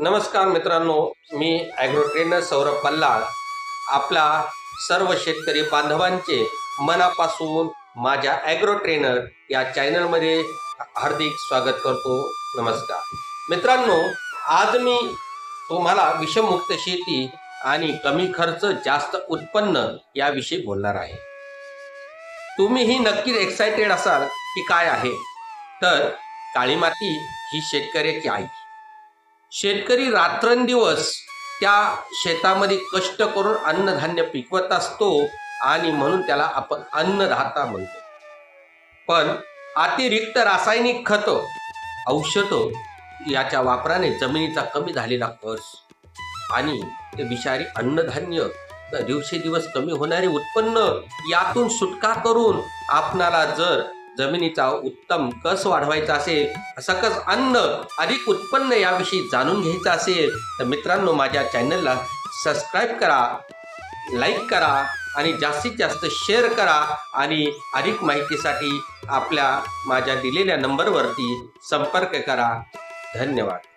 नमस्कार मित्रांनो, मी agro trainer Saurabh पल्लाळ आपला सर्व शेतकरी बांधवांचे मनापासून माझ्या ॲग्रो ट्रेनर या चॅनलमध्ये हार्दिक स्वागत करतो. नमस्कार मित्रांनो, आज मी तुम्हाला विषमुक्त शेती आणि कमी खर्च जास्त उत्पन्न याविषयी बोलणार आहे. तुम्हीही नक्कीच एक्सायटेड असाल की काय आहे. तर काळी माती ही शेतकऱ्याची आई. शेतकरी रात्रंदिवस त्या शेतामध्ये कष्ट करून अन्नधान्य पिकवत असतो आणि म्हणून त्याला आपण अन्नदाता म्हणतो. पण अतिरिक्त रासायनिक खतं, औषधं याच्या वापराने जमिनीचा कमी झालेला कस आणि ते विषारी अन्नधान्य दिवसेदिवस कमी होणारे उत्पन्न यातून सुटका करून आपणाला जर जमिनीचा उत्तम कस वाढवायचा असेल, सकस अन्न अधिक उत्पन्न याविषयी जाणून घ्यायचं असेल तर मित्रांनो, माझ्या चॅनलला सबस्क्राईब करा, लाईक करा आणि जास्तीत जास्त शेअर करा आणि अधिक माहितीसाठी माझ्या दिलेल्या नंबरवरती संपर्क करा. धन्यवाद.